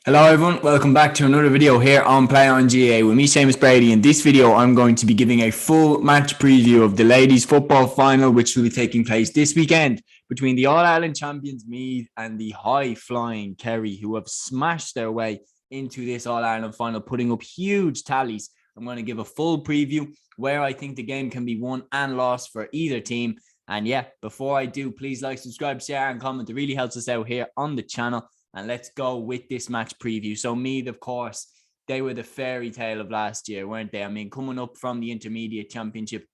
Hello everyone, welcome back to another video here on Play on GAA with me, Seamus Brady. In this video, I'm going to be giving a full match preview of the ladies football final, which will be taking place this weekend between the All-Ireland champions Meath and the high-flying Kerry, who have smashed their way into this All-Ireland final, putting up huge tallies. I'm going to give a full preview where I think the game can be won and lost for either team. And yeah, before I do, please like, subscribe, share and comment. It really helps us out here on the channel. And let's go with this match preview. So Meath, of course, they were the fairy tale of last year, weren't they? I mean, coming up from the intermediate championship,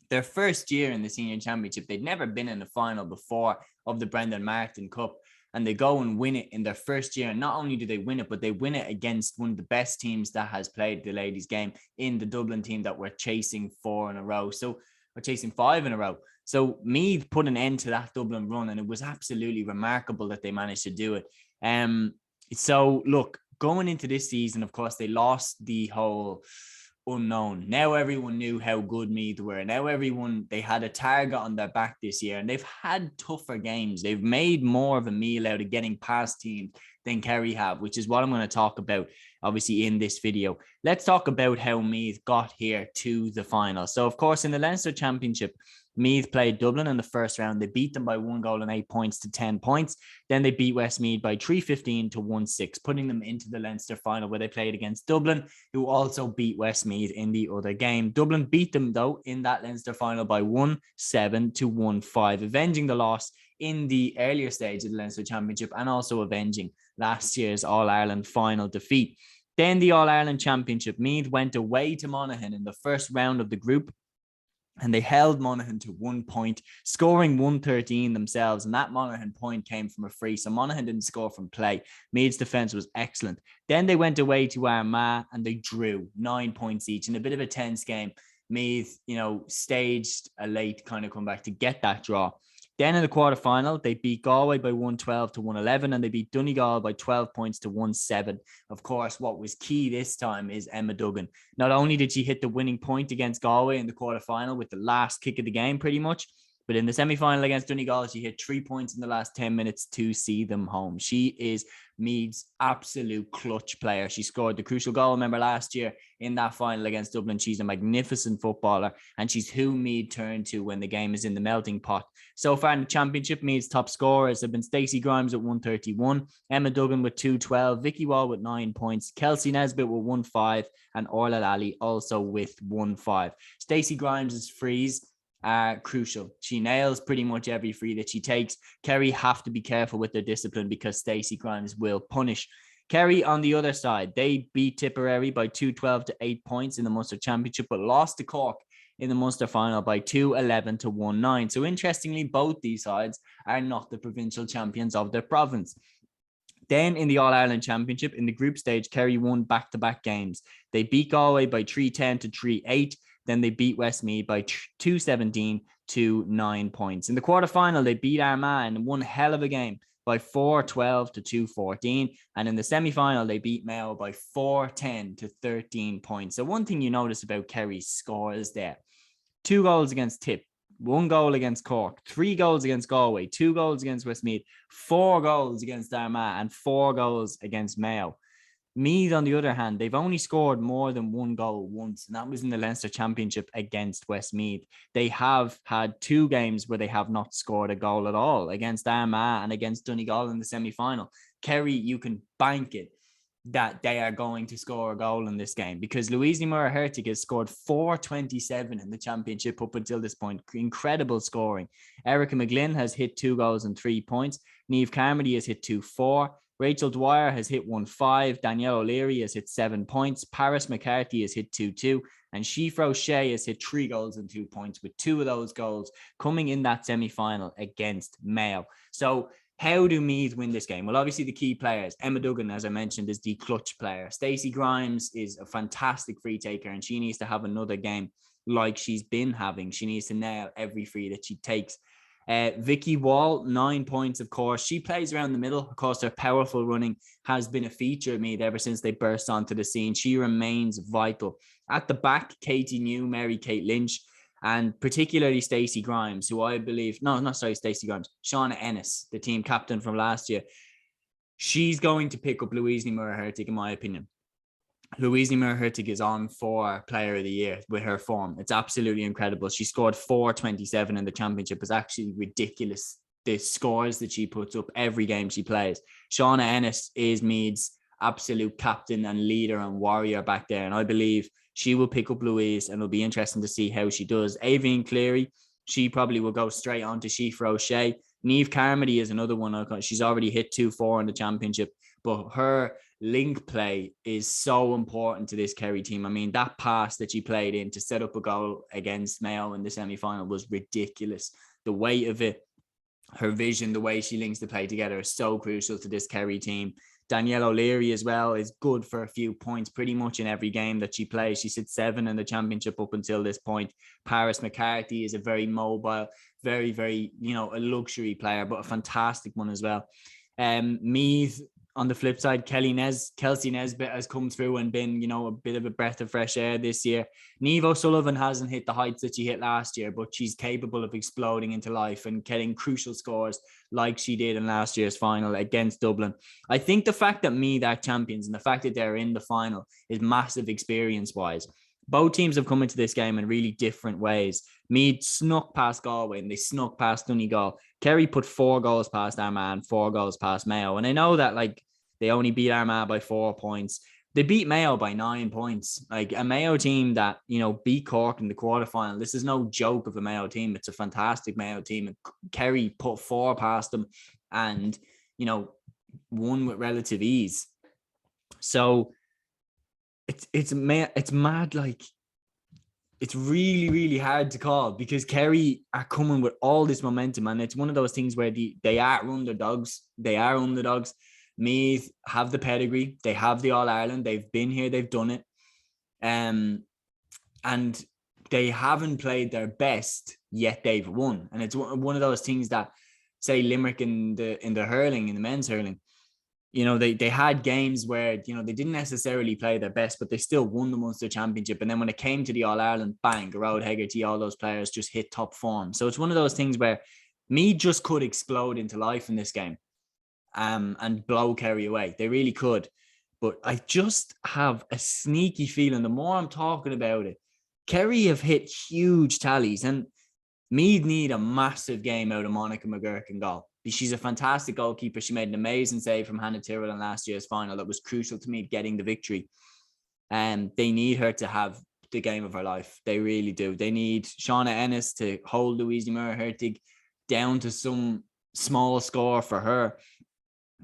their first year in the senior championship, they'd never been in the final before of the Brendan Martin Cup. And they go and win it in their first year. And not only do they win it, but they win it against one of the best teams that has played the ladies game in the Dublin team that were chasing 4 in a row. So we're chasing 5 in a row. So Meath put an end to that Dublin run, and it was absolutely remarkable that they managed to do it. So look, going into this season, of course, they lost the whole unknown. Now everyone knew how good Meath were. Now they had a target on their back this year, and they've had tougher games. They've made more of a meal out of getting past teams than Kerry have, which is what I'm going to talk about, obviously, in this video. Let's talk about how Meath got here to the final. So, of course, in the Leinster Championship, Meath played Dublin in the first round. They beat them by 1 goal and 8 points to 10 points. Then they beat Westmeath by 3-15 to 1-6, putting them into the Leinster final where they played against Dublin, who also beat Westmeath in the other game. Dublin beat them, though, in that Leinster final by 1-7 to 1-5, avenging the loss in the earlier stage of the Leinster Championship and also avenging last year's All-Ireland final defeat. Then the All-Ireland Championship, Meath went away to Monaghan in the first round of the group, and they held Monaghan to 1 point, scoring 113 themselves. And that Monaghan point came from a free. So Monaghan didn't score from play. Meath's defense was excellent. Then they went away to Armagh and they drew 9 points each in a bit of a tense game. Meath, staged a late kind of comeback to get that draw. Then in the quarterfinal, they beat Galway by 112 to 111, and they beat Donegal by 12 points to 1-7. Of course, what was key this time is Emma Duggan. Not only did she hit the winning point against Galway in the quarterfinal with the last kick of the game, pretty much, but in the semi-final against Donegal, she hit 3 points in the last 10 minutes to see them home. She is Meath's absolute clutch player. She scored the crucial goal, remember, last year in that final against Dublin. She's a magnificent footballer, and she's who Meath turn to when the game is in the melting pot. So far in the championship, Meath's top scorers have been Stacey Grimes at 131, Emma Duggan with 212, Vicky Wall with 9 points, Kelsey Nesbitt with 1-5, and Orla Lally also with 1-5. Stacey Grimes' frees are crucial. She nails pretty much every free that she takes. Kerry have to be careful with their discipline because Stacey Grimes will punish. Kerry, on the other side, they beat Tipperary by 212 to 8 points in the Munster Championship, but lost to Cork in the Munster final by 211 to 1-9. So interestingly, both these sides are not the provincial champions of their province. Then in the All-Ireland Championship, in the group stage, Kerry won back-to-back games. They beat Galway by 310 to 3-8. Then they beat Westmeath by 217 to 9 points. In the quarterfinal, they beat Armagh in one hell of a game by 412 to 214. And in the semi-final, they beat Mayo by 410 to 13 points. So one thing you notice about Kerry's scores there: 2 goals against Tip, 1 goal against Cork, 3 goals against Galway, 2 goals against Westmeath, 4 goals against Armagh, and 4 goals against Mayo. Meath, on the other hand, they've only scored more than 1 goal once, and that was in the Leinster Championship against Westmeath. They have had 2 games where they have not scored a goal at all, against Armagh and against Donegal in the semi-final. Kerry, you can bank it that they are going to score a goal in this game, because Louise Murray-Hertig has scored 427 in the championship up until this point. Incredible scoring. Erica McGlynn has hit 2 goals and 3 points. Niamh Carmody has hit 2-4. Rachel Dwyer has hit 1-5. Danielle O'Leary has hit 7 points. Paris McCarthy has hit 2-2. And Shifra O'Shea has hit 3 goals and 2 points, with 2 of those goals coming in that semi-final against Mayo. So how do Meath win this game? Well, obviously the key players. Emma Duggan, as I mentioned, is the clutch player. Stacey Grimes is a fantastic free taker, and she needs to have another game like she's been having. She needs to nail every free that she takes. Vicky Wall, 9 points, of course. She plays around the middle. Of course, her powerful running has been a feature of Meath ever since they burst onto the scene. She remains vital. At the back, Katie New, Mary Kate Lynch, and particularly Stacey Grimes, who I believe, Stacey Grimes, Shauna Ennis, the team captain from last year. she's going to pick up Louise Murray-Hertig, in my opinion. Louise Murray-Hertig is on for Player of the Year with her form. It's absolutely incredible. She scored 427 in the championship. It's actually ridiculous, the scores that she puts up every game she plays. Shauna Ennis is Meath's absolute captain and leader and warrior back there. And I believe she will pick up Louise, and it'll be interesting to see how she does. Avian Cleary, she probably will go straight on to Sheafra O'Shea. Niamh Carmody is another one. She's already hit 2-4 in the championship, but her link play is so important to this Kerry team. I mean, that pass that she played in to set up a goal against Mayo in the semi-final was ridiculous. The weight of it, her vision, the way she links the play together is so crucial to this Kerry team. Danielle O'Leary as well is good for a few points pretty much in every game that she plays. She's hit 7 in the championship up until this point. Paris McCarthy is a very mobile, very, very, a luxury player, but a fantastic one as well. Meath, on the flip side, Kelsey Nesbitt has come through and been, a bit of a breath of fresh air this year. Niamh O'Sullivan hasn't hit the heights that she hit last year, but she's capable of exploding into life and getting crucial scores like she did in last year's final against Dublin. I think the fact that Meath are champions and the fact that they're in the final is massive experience-wise. Both teams have come into this game in really different ways. Meath snuck past Galway and they snuck past Donegal. Kerry put 4 goals past Armagh, 4 goals past Mayo. And I know that they only beat Armagh by 4 points. They beat Mayo by 9 points. A Mayo team that, beat Cork in the quarterfinal. This is no joke of a Mayo team. It's a fantastic Mayo team. And Kerry put 4 past them and, won with relative ease. So it's mad. It's really, really hard to call because Kerry are coming with all this momentum, and it's one of those things where they are underdogs. They are underdogs. Meath have the pedigree. They have the All-Ireland. They've been here. They've done it. And they haven't played their best, yet they've won. And it's one of those things that, say, Limerick in the hurling, in the men's hurling, they had games where, they didn't necessarily play their best, but they still won the Munster Championship. And then when it came to the All-Ireland, bang, Gerard Hegarty, all those players just hit top form. So it's one of those things where Meath just could explode into life in this game and blow Kerry away. They really could. But I just have a sneaky feeling, the more I'm talking about it, Kerry have hit huge tallies, and Meath need a massive game out of Monica McGurk in goal. She's a fantastic goalkeeper. She made an amazing save from Hannah Tyrrell in last year's final that was crucial to Meath getting the victory. And they need her to have the game of her life. They really do. They need Shauna Ennis to hold Louise Murray-Hertig down to some small score for her.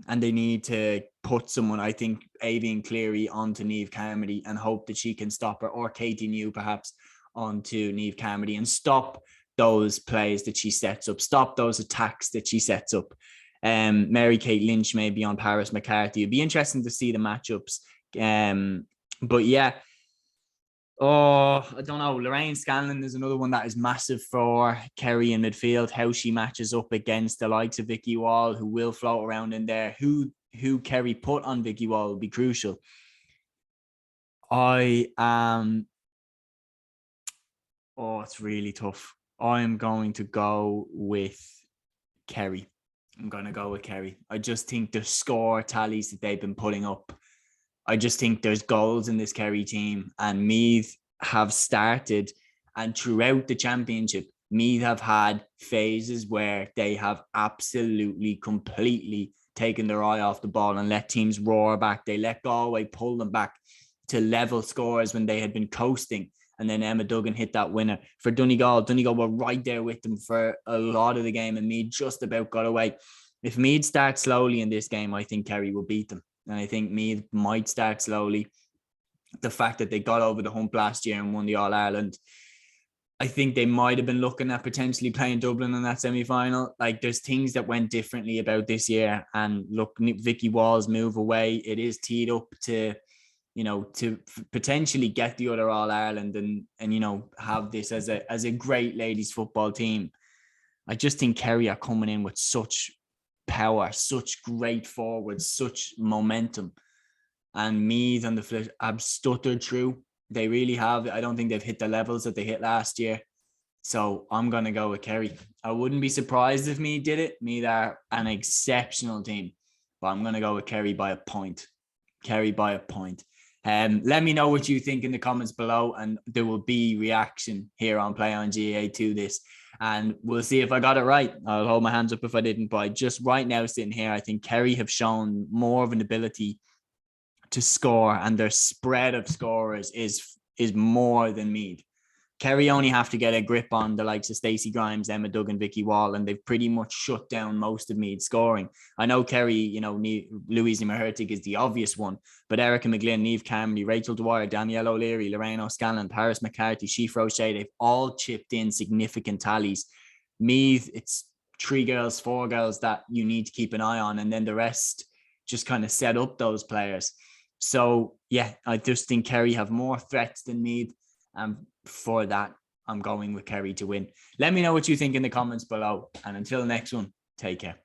And they need to put someone, I think, Avian Cleary onto Niamh Carmody and hope that she can stop her, or Katie New perhaps onto Niamh Carmody, and stop those plays that she sets up, stop those attacks that she sets up. Mary Kate Lynch may be on Paris McCarthy. It'd be interesting to see the matchups. But yeah, I don't know. Lorraine Scanlon is another one that is massive for Kerry in midfield. How she matches up against the likes of Vicky Wall, who will float around in there. Who Kerry put on Vicky Wall will be crucial. It's really tough. I'm going to go with Kerry. I just think the score tallies that they've been putting up, I just think there's goals in this Kerry team, and Meath have started, and throughout the championship, Meath have had phases where they have absolutely, completely taken their eye off the ball and let teams roar back. They let Galway pull them back to level scores when they had been coasting. And then Emma Duggan hit that winner. For Donegal, Donegal were right there with them for a lot of the game, and Meath just about got away. If Meath start slowly in this game, I think Kerry will beat them. And I think Meath might start slowly. The fact that they got over the hump last year and won the All-Ireland, I think they might have been looking at potentially playing Dublin in that semi-final. There's things that went differently about this year. And look, Vicky Wall's move away, it is teed up to potentially get the other All-Ireland and have this as a great ladies football team. I just think Kerry are coming in with such power, such great forwards, such momentum. And Meath on the flip have stuttered through. They really have. I don't think they've hit the levels that they hit last year. So I'm going to go with Kerry. I wouldn't be surprised if Meath did it. Meath are an exceptional team. but I'm going to go with Kerry by a point. Kerry by a point. Let me know what you think in the comments below, and there will be reaction here on Play on GAA to this, and we'll see if I got it right. I'll hold my hands up if I didn't, but just right now sitting here, I think Kerry have shown more of an ability to score, and their spread of scorers is more than Meath. Kerry only have to get a grip on the likes of Stacey Grimes, Emma Duggan, Vicky Wall, and they've pretty much shut down most of Meath's scoring. I know Kerry, you know, Louise Mahertig is the obvious one, but Erica McGlynn, Niamh Carmody, Rachel Dwyer, Danielle O'Leary, Lorraine O'Scallon, Paris McCarthy, Sheaf Roche, they've all chipped in significant tallies. Meath, it's 3 girls, 4 girls that you need to keep an eye on, and then the rest just kind of set up those players. So, yeah, I just think Kerry have more threats than Meath. For that, I'm going with Kerry to win. Let me know what you think in the comments below. And until next one, take care.